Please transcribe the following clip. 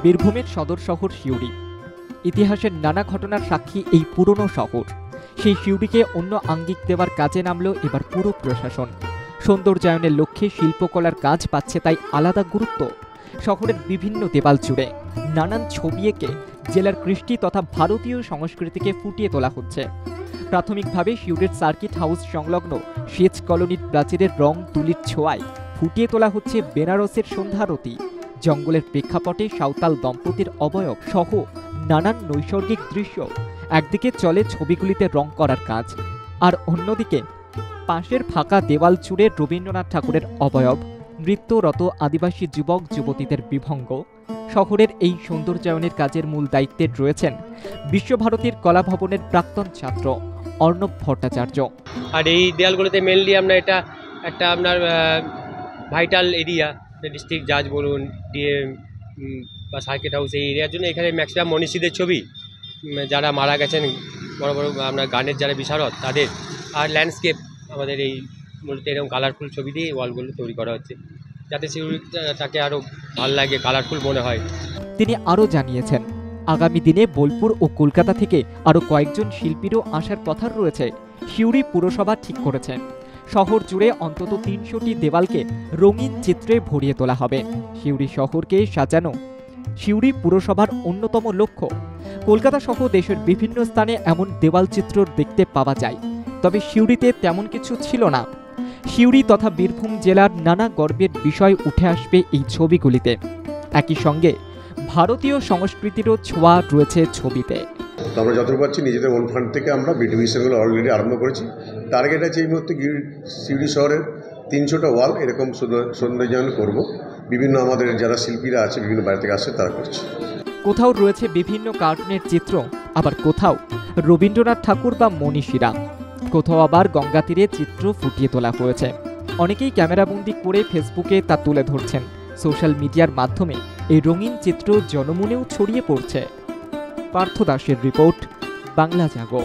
বীরভূমের সদর শহর সিউড়ি। ইতিহাসের নানা ঘটনার সাক্ষী এই পুরনো শহর। সেই সিউড়িকে অন্য আঙ্গিক দেওয়ার কাজে নামল এবার পুরো প্রশাসন। সৌন্দর্যায়নের লক্ষ্যে শিল্পকলার কাজ পাচ্ছে তাই আলাদা গুরুত্ব। শহরের বিভিন্ন দেওয়াল জুড়ে নানান ছবি এঁকে জেলার কৃষ্টি তথা ভারতীয় সংস্কৃতিকে ফুটিয়ে তোলা হচ্ছে। প্রাথমিকভাবে সিউড়ির সার্কিট হাউস সংলগ্ন সেচ কলোনির প্রাচীরের রং তুলির ছোঁয়ায় ফুটিয়ে তোলা হচ্ছে বেনারসের সন্ধ্যারতি। জঙ্গলের প্রেক্ষাপটে সাঁওতাল দম্পতির অবয়ব সহ নানান নৈসর্গিক দৃশ্য। একদিকে চলে ছবিগুলিতে রং করার কাজ, আর অন্যদিকে পাশের ফাঁকা দেওয়াল জুড়ে রবীন্দ্রনাথ ঠাকুরের অবয়ব, নৃত্যরত আদিবাসী যুবক যুবতীদের বিভঙ্গ। শহরের এই সৌন্দর্যায়নের কাজের মূল দায়িত্বে রয়েছেন বিশ্বভারতীর কলা ভবনের প্রাক্তন ছাত্র অর্ণব ভট্টাচার্য। আর এই দেয়ালগুলোতে মেনলি আমরা এটা একটা আপনার ভাইটাল এরিয়া, ডিস্ট্রিক্ট জাজ বলুন, ডিএম বা সার্কিট হাউস, এই এরিয়ার জন্য এখানে ম্যাক্সিমাম মনীষীদের ছবি, যারা মারা গেছেন, বড় বড় আপনার গানের যারা বিশারদ তাদের, আর ল্যান্ডস্কেপ আমাদের এই মূলত এরকম কালারফুল ছবি দিয়ে ওয়ালগুলো তৈরি করা হচ্ছে, যাতে সিউড়িটাকে আরও ভালো লাগে, কালারফুল মনে হয়। তিনি আরও জানিয়েছেন, আগামী দিনে বোলপুর ও কলকাতা থেকে আরও কয়েকজন শিল্পীরও আসার কথা রয়েছে। সিউড়ি পুরসভা ঠিক করেছে শহর জুড়ে অন্তত ৩০০টি দেওয়ালকে রঙিন চিত্রে ভরিয়ে তোলা হবে। সিউড়ি শহরকে সাজানো সিউড়ি পুরসভার অন্যতম লক্ষ্য। কলকাতা সহ দেশের বিভিন্ন স্থানে এমন দেওয়াল চিত্র দেখতে পাওয়া যায়, তবে সিউড়িতে তেমন কিছু ছিল না। সিউড়ি তথা বীরভূম জেলার নানা গর্বের বিষয় উঠে আসবে এই ছবিগুলিতে। একই সঙ্গে ভারতীয় সংস্কৃতিরও ছোঁয়া রয়েছে ছবিতে। আমরা যতটুকু পাচ্ছি নিজেদের ওন ফান্ড থেকে আমরা বিউটিফিকেশনগুলো অলরেডি আরম্ভ করেছি। টার্গেট আছে এই মুহূর্তে সিউড়ি শহরের ৩০০টা ওয়াল এরকম সৌন্দর্যায়ন করব। বিভিন্ন আমাদের যারা শিল্পীরা আছে বিভিন্ন বাইরে থেকে আসছে তারা করছে। কোথাও রয়েছে বিভিন্ন কার্টুনের চিত্র, আবার কোথাও রবীন্দ্রনাথ ঠাকুর বা মনীষীরা, কোথাও আবার গঙ্গা তীরে চিত্র ফুটিয়ে তোলা হয়েছে। অনেকেই ক্যামেরাবন্দি করে ফেসবুকে তা তুলে ধরছেন। সোশ্যাল মিডিয়ার মাধ্যমে এই রঙিন চিত্র জনমনেও ছড়িয়ে পড়ছে। পার্থ দাসের রিপোর্ট, বাংলা জাগো।